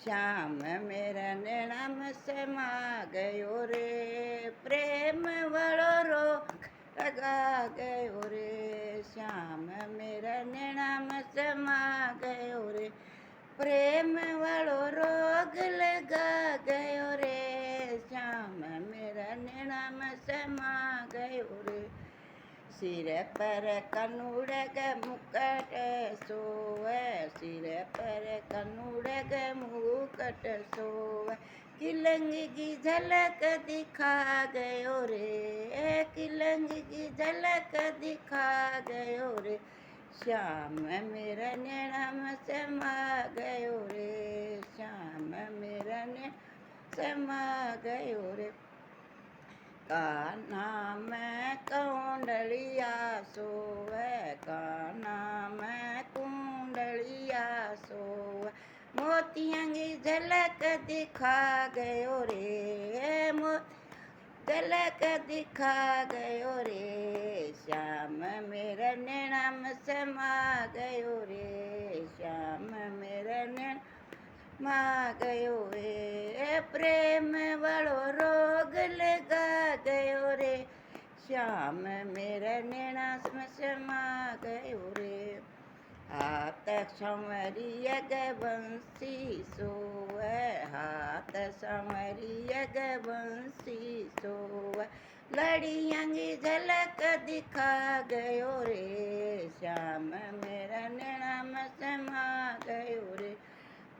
श्याम मेरा नैना में समा गयो रे, प्रेम वालो रोग लगा गयो रे। श्याम मेरा नैना में समा गयो रे, प्रेम वालो रोग लगा गयो रे। श्याम मेरा नैना में समा गयो रे। सिर पर कनुड़ग मुकट सोवे, सिर पर कनुड़ग मुकट सोवे। किलंग की झलक दिखा गयो रे, किलंग की झलक दिखा गयो रे। श्याम मेरा नैना में समा गयो रे, श्याम मेरा नैना समा गयो रे। कान्हा में कुंडलिया सोवे, कान्हा में कुंडलिया सोवे। मोतियां की झलक दिखा गयो रे, झलक दिखा गयो रे। श्याम मेरा नैना में समा गयो रे, श्याम मेरा नैना मा गयो रे। प्रेम वालो रोग लगा गयो रे, श्याम मेरा नैना में समा गयो रे। हाथ संवरिया ग बंसी सोवे, हाथ संवरिया ग बंसी सोवे। लड़ियां की झलक दिखा गयो रे, श्याम मेरा नैना में समा गयो रे।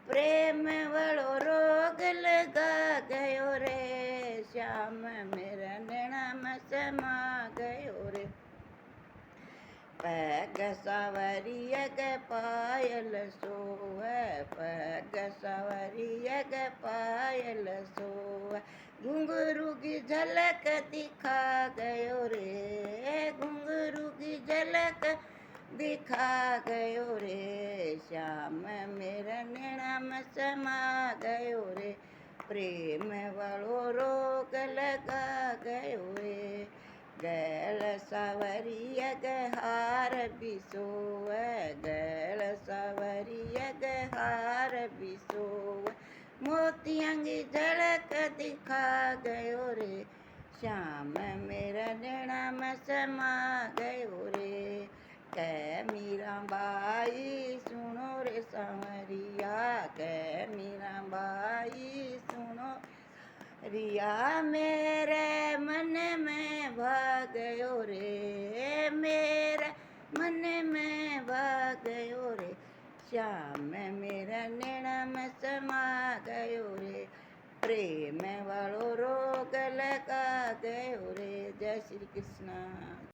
प्रेम वालो रोग लगा गयो रे, श्याम मेरा नैना में समा गयो रे। पैग सवरिया ग पायल सोवे, पैग सवरिया ग पायल सोवे। घुंघरू की झलक दिखा गयो रे, घुंघरू की झलक दिखा गयो रे। श्याम मेरा नैना में समा गयो रे, प्रेम वालो रोग लगा गयो रे। गैल सवरिया ग हार बिसोवे, गैल सवरिया ग हार बिसोवे। मोतियां की झलक दिखा गयो रे, श्याम मेरा नैना में समा गयो रे। कै मीरा बाई सुनो रे सांवरिया, कै मीरा बाई सुनो रिया। मेरे मन में भाग गयो रे, मेरे मन में भाग गयो रे। श्याम मेरा नैना में समा गयो रे, प्रेम वालो रोग लगा गयो रे। जय श्री कृष्ण।